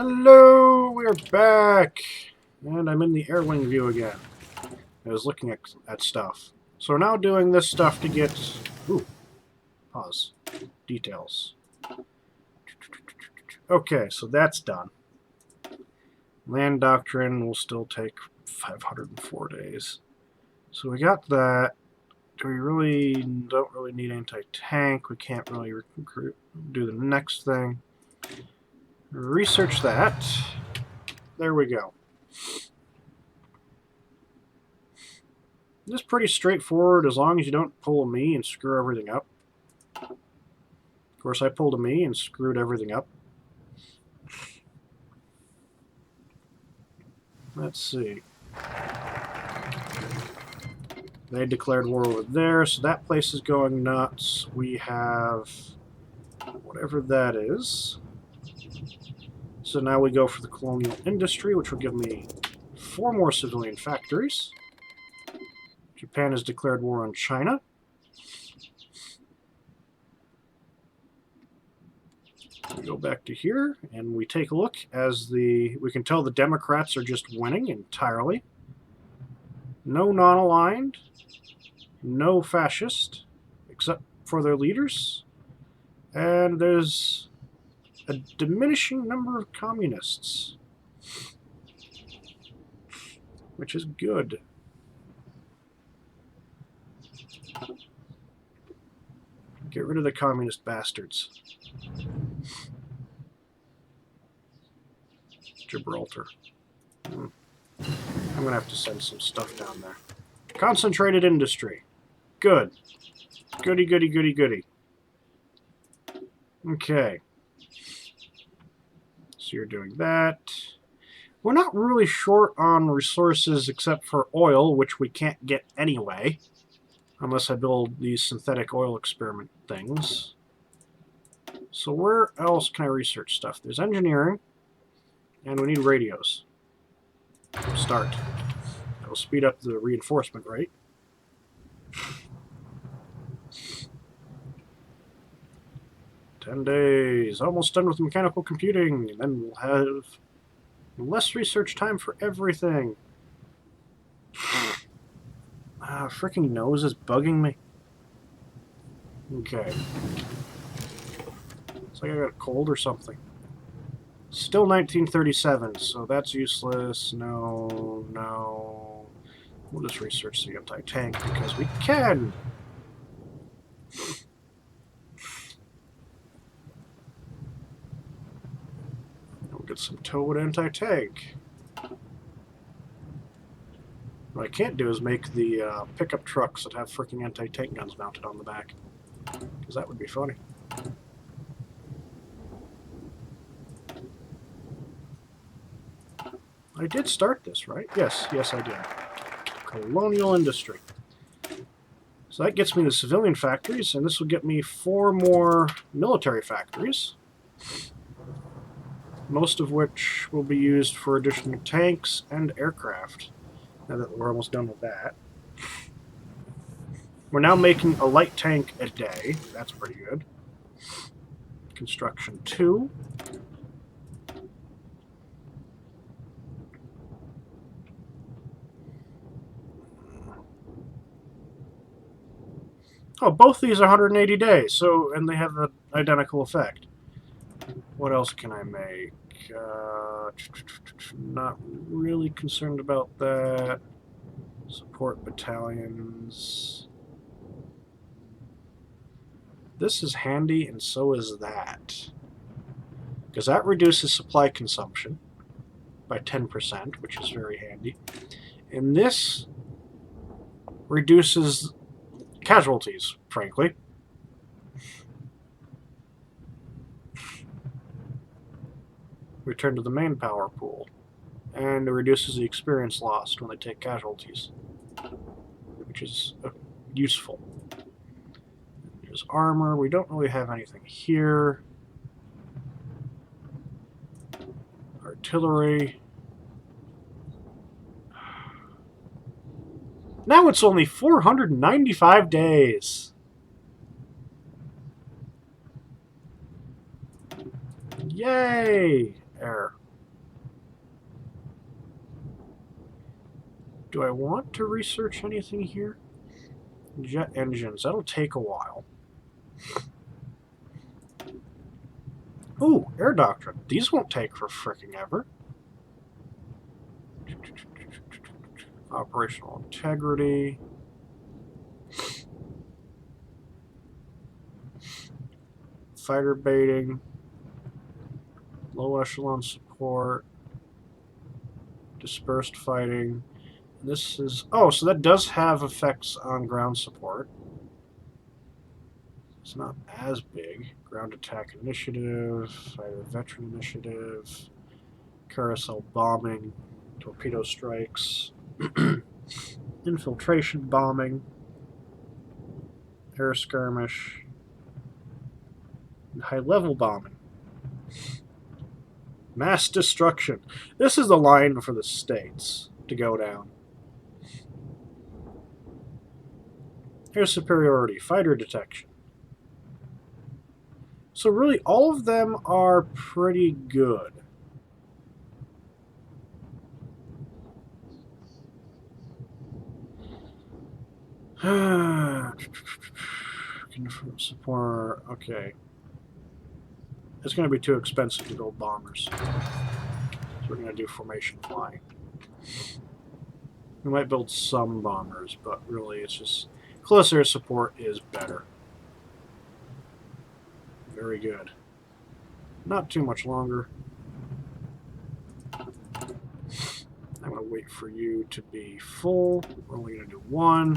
Hello, we're back, and I'm in the air wing view again. I was looking at stuff. So we're now doing this stuff to get... Ooh, pause. Details. Okay, so that's done. Land Doctrine will still take 504 days. So we got that. Do we really... don't really need anti-tank. We can't really do the next thing. Research that. There we go. This is pretty straightforward as long as you don't pull a me and screw everything up. Of course, I pulled a me and screwed everything up. Let's see. They declared war over there, so that place is going nuts. We have whatever that is. So now we go for the colonial industry, which will give me 4 more civilian factories. Japan has declared war on China. We go back to here, and we take a look as we can tell the Democrats are just winning entirely. No non-aligned, no fascist, except for their leaders. And there's a diminishing number of communists, which is good. Get rid of the communist bastards. Gibraltar. I'm going to have to send some stuff down there. Concentrated industry. Good. Goody, goody, goody, goody. Okay. So you're doing that. We're not really short on resources except for oil, which we can't get anyway. Unless I build these synthetic oil experiment things. So where else can I research stuff? There's engineering. And we need radios. Start. That will speed up the reinforcement rate. $10 Almost done with mechanical computing. And then we'll have less research time for everything. Freaking nose is bugging me. Okay. It's like I got a cold or something. Still 1937, so that's useless. No, no. We'll just research the anti-tank because we can. We'll get some towed anti-tank. What I can't do is make the pickup trucks that have freaking anti-tank guns mounted on the back, because that would be funny. I did start this, right? Yes, yes I did. Colonial industry. So that gets me the civilian factories, and this will get me 4 more military factories. Most of which will be used for additional tanks and aircraft. Now that we're almost done with that. We're now making a light tank a day. That's pretty good. Construction 2. Oh, both these are 180 days, so and they have the identical effect. What else can I make? Not really concerned about that. Support battalions. This is handy, and so is that. Because that reduces supply consumption by 10%, which is very handy. And this reduces casualties, frankly. Return to the main power pool. And it reduces the experience lost when they take casualties, which is useful. There's armor. We don't really have anything here. Artillery. Now it's only 495 days. Yay! Error. Do I want to research anything here? Jet engines. That'll take a while. Ooh, air doctrine. These won't take for frickin' ever. Operational integrity. Fighter baiting. Low echelon support. Dispersed fighting. This is... Oh, so that does have effects on ground support. It's not as big. Ground attack initiative, fighter veteran initiative, carousel bombing, torpedo strikes, infiltration bombing, air skirmish, and high-level bombing. Mass destruction. This is the line for the states to go down. Air superiority, fighter detection. So really, all of them are pretty good. Confirm support. Okay. It's going to be too expensive to build bombers. So we're going to do formation flying. We might build some bombers, but really it's just... Close air support is better. Very good. Not too much longer. I'm going to wait for you to be full. We're only going to do one.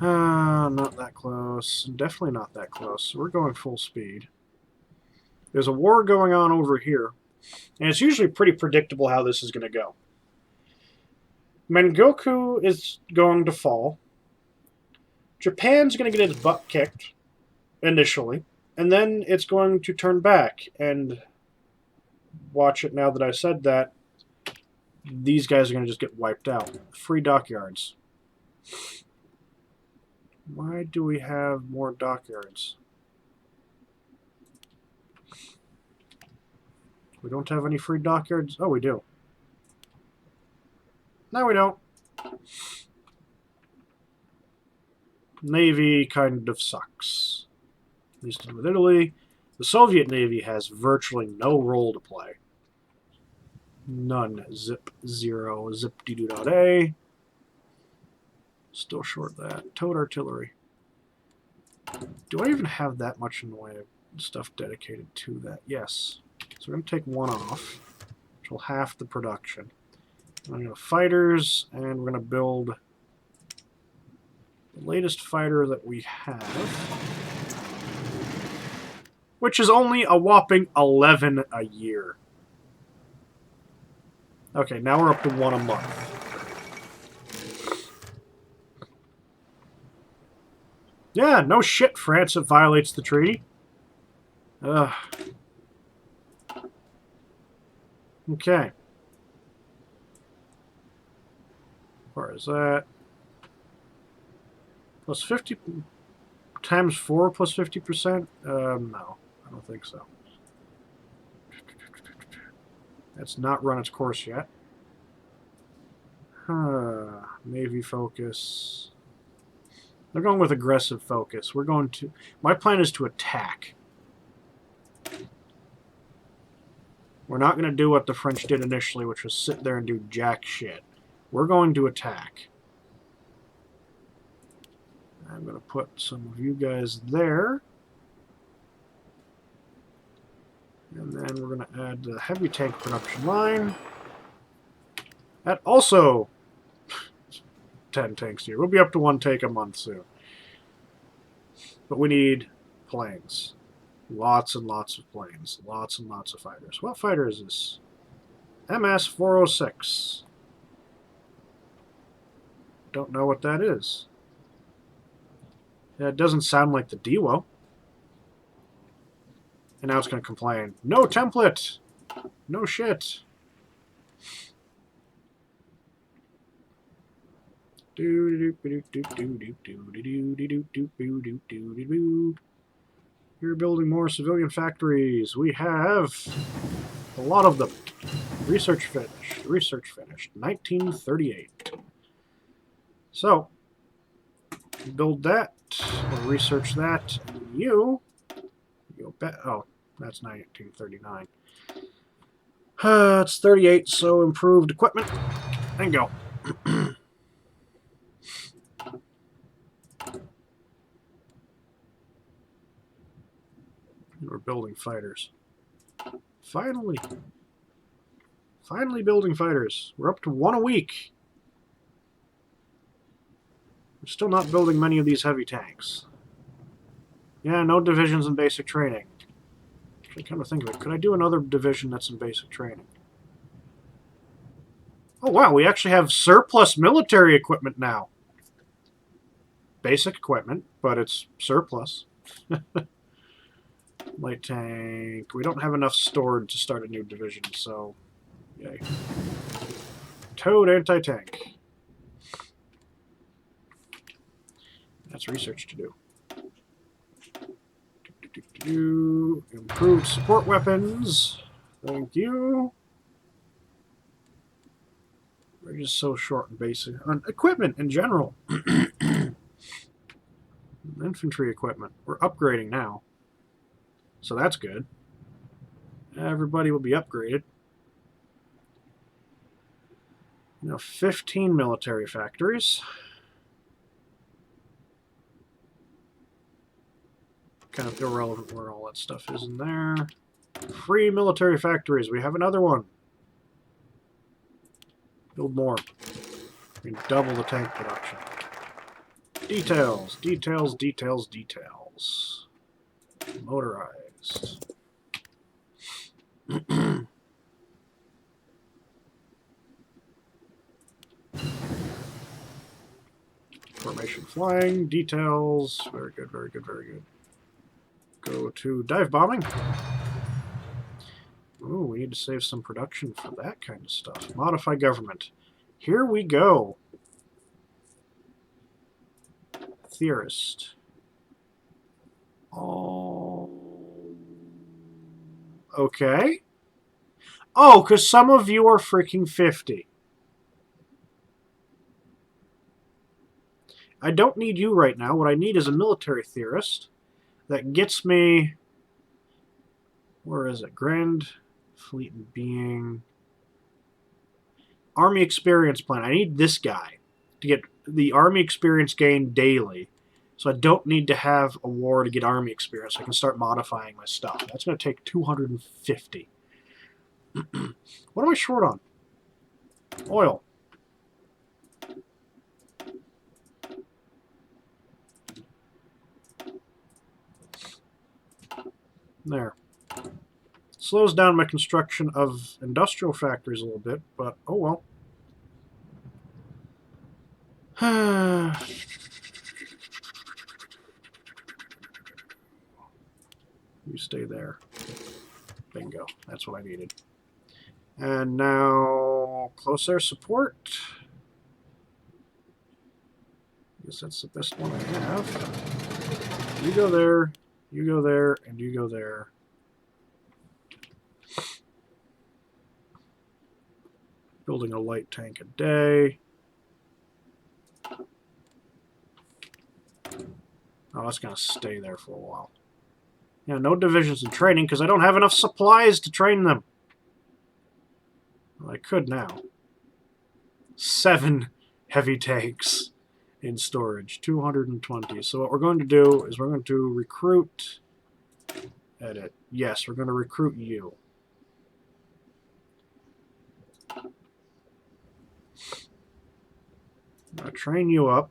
Not that close. Definitely not that close. So we're going full speed. There's a war going on over here. And it's usually pretty predictable how this is going to go. Mengoku is going to fall. Japan's going to get its butt kicked, initially. And then it's going to turn back. And watch it now that I said that. These guys are going to just get wiped out. Free dockyards. Why do we have more dockyards? We don't have any free dockyards? Oh, we do. No, we don't. Navy kind of sucks. At least with Italy. The Soviet Navy has virtually no role to play. None. Zip 0. Zip-de-doo-dot-A. Still short that. Towed artillery. Do I even have that much in the way of stuff dedicated to that? Yes. So we're going to take one off, which will half the production. I'm going to fighters, and we're going to build the latest fighter that we have, which is only a whopping 11 a year. Okay, now we're up to one a month. Yeah, no shit, France. It violates the treaty. Ugh. Okay. Where is that? Plus 50 times 4 plus 50%? No, I don't think so. That's not run its course yet. Navy focus. They're going with aggressive focus. We're going to... My plan is to attack. We're not going to do what the French did initially, which was sit there and do jack shit. We're going to attack. I'm going to put some of you guys there. And then we're going to add the heavy tank production line. That also... 10 tanks here. We'll be up to 1 tank a month soon. But we need planes. Lots and lots of planes. Lots and lots of fighters. What fighter is this? MS-406. Don't know what that is. Yeah, it doesn't sound like the Dewo. And now it's going to complain. No template! No shit. You're building more civilian factories. We have a lot of them. Research finished. Research finished. 1938. So, build that. We'll research that. You bet. Oh, that's 1939. It's 38, so improved equipment. And go. We're building fighters. Finally. Finally building fighters. We're up to 1 a week. We're still not building many of these heavy tanks. Yeah, no divisions in basic training. I kind of think of it. Could I do another division that's in basic training? Oh, wow, we actually have surplus military equipment now. Basic equipment, but it's surplus. Light tank. We don't have enough stored to start a new division, so yay. Toad anti-tank. That's research to do. Improved support weapons. Thank you. We're just so short and basic on equipment in general. Infantry equipment. We're upgrading now. So that's good. Everybody will be upgraded. 15 military factories. Kind of irrelevant where all that stuff is in there. Free military factories. We have another one. Build more. We can double the tank production. Details, details, details, details. Motorized. Formation flying, details. Very good, very good, very good. Go to dive bombing. Ooh, we need to save some production for that kind of stuff. Modify government. Here we go. Theorist. Oh. Okay. Oh, because some of you are freaking 50. I don't need you right now. What I need is a military theorist that gets me... Where is it? Grand Fleet and Being. Army Experience Plan. I need this guy to get the Army Experience gain daily. So I don't need to have a war to get Army Experience. I can start modifying my stuff. That's going to take 250. What am I short on? Oil. There. Slows down my construction of industrial factories a little bit, but oh well. You stay there. Bingo. That's what I needed. And now, close air support. I guess that's the best one I have. You go there, you go there, and you go there. Building a light tank a day. Oh, that's going to stay there for a while. Yeah, no divisions in training because I don't have enough supplies to train them. Well, I could now. 7 heavy tanks in storage. 220. So what we're going to do is we're going to recruit... Edit. Yes, we're going to recruit you. I'm going to train you up.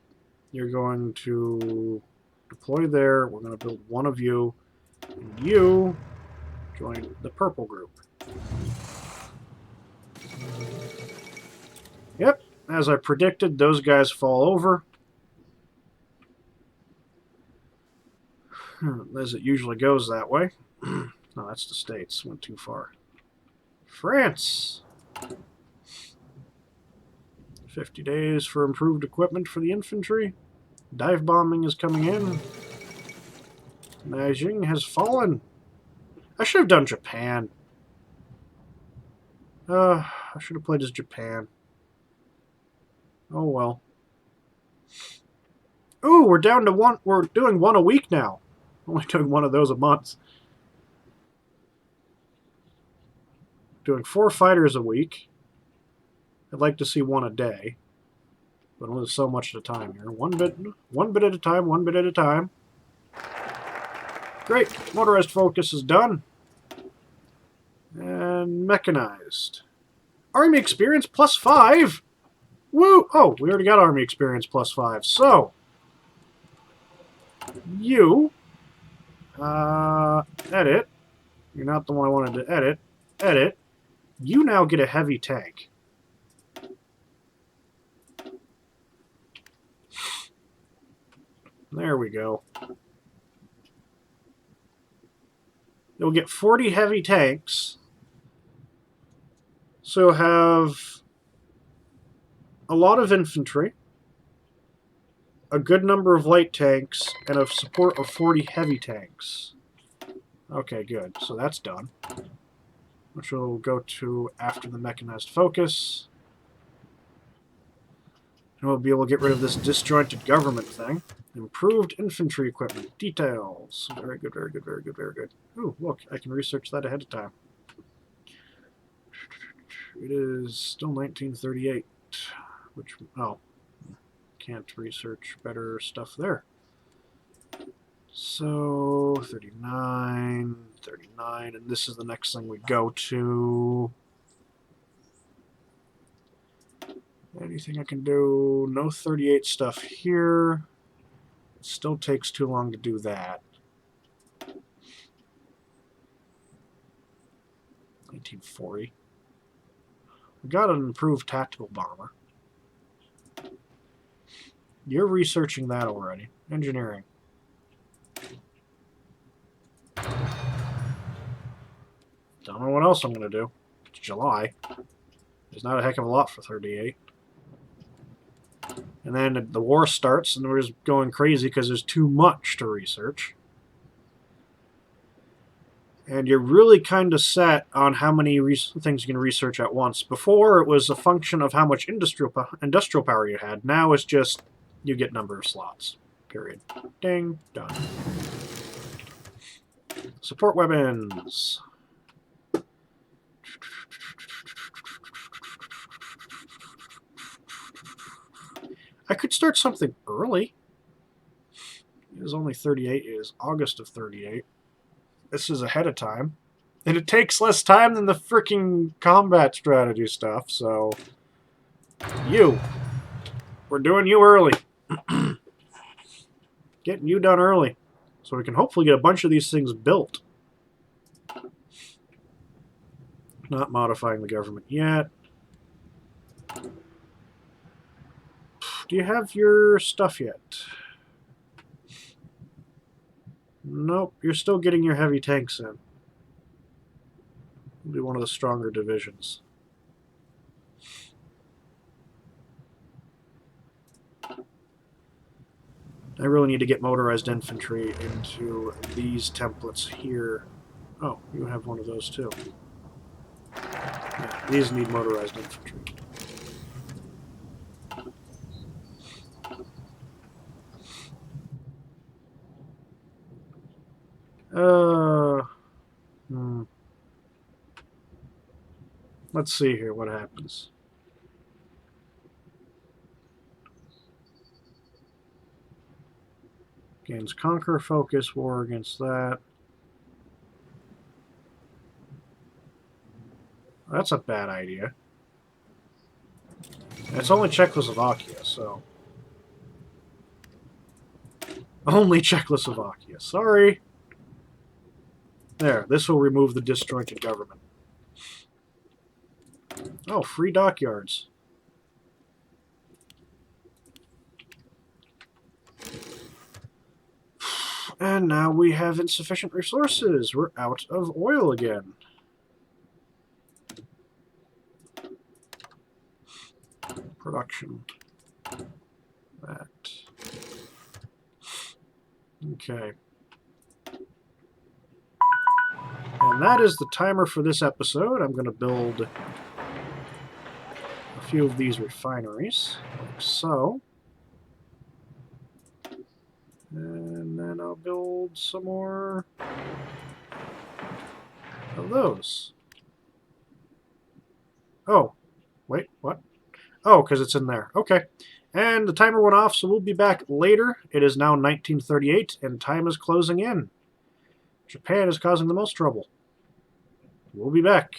You're going to deploy there. We're going to build one of you. And you join the purple group. Yep, as I predicted, those guys fall over. As it usually goes that way. No, that's the States. Went too far. France. 50 days for improved equipment for the infantry. Dive bombing is coming in. Nanjing has fallen. I should have done Japan. I should have played as Japan. Oh well. Ooh, we're down to one. We're doing one a week now. Only doing one of those a month. Doing 4 fighters a week. I'd like to see one a day, but only so much at a time here. One bit at a time. One bit at a time. Great. Motorized focus is done. And mechanized. Army experience +5. Woo! Oh, we already got Army experience +5. So you edit. You're not the one I wanted to edit. Edit. You now get a heavy tank. There we go. You'll get 40 heavy tanks. So you'll have a lot of infantry, a good number of light tanks, and a support of 40 heavy tanks. Okay, good. So that's done. Which we'll go to after the mechanized focus. And we'll be able to get rid of this disjointed government thing. Improved infantry equipment. Details. Very good, very good, very good, very good. Ooh, look, I can research that ahead of time. It is still 1938. Which, oh, can't research better stuff there. So, 39, 39, and this is the next thing we go to. Anything I can do? No 38 stuff here. It still takes too long to do that. 1940. We got an improved tactical bomber. You're researching that already. Engineering. Don't know what else I'm going to do. It's July. There's not a heck of a lot for 38. And then the war starts, and we're just going crazy because there's too much to research. And you're really kind of set on how many things you can research at once. Before, it was a function of how much industrial power you had. Now it's just you get number of slots. Period. Ding. Done. Support weapons. I could start something early. It is only 38. It is August of 38. This is ahead of time. And it takes less time than the freaking combat strategy stuff, so... We're doing you early. Getting you done early. So we can hopefully get a bunch of these things built. Not modifying the government yet. Do you have your stuff yet? Nope, you're still getting your heavy tanks in. It'll be one of the stronger divisions. I really need to get motorized infantry into these templates here. Oh, you have one of those too. Yeah, these need motorized infantry. Let's see here what happens. Gains conquer, focus, war against that. That's a bad idea. It's only Czechoslovakia, so... Only Czechoslovakia. Sorry. There, this will remove the disjointed government. Oh, free dockyards. And now we have insufficient resources. We're out of oil again. Production. That. Okay. And that is the timer for this episode. I'm going to build few of these refineries, like so. And then I'll build some more of those. Oh, wait, what? Oh, because it's in there. Okay. And the timer went off, so we'll be back later. It is now 1938, and time is closing in. Japan is causing the most trouble. We'll be back.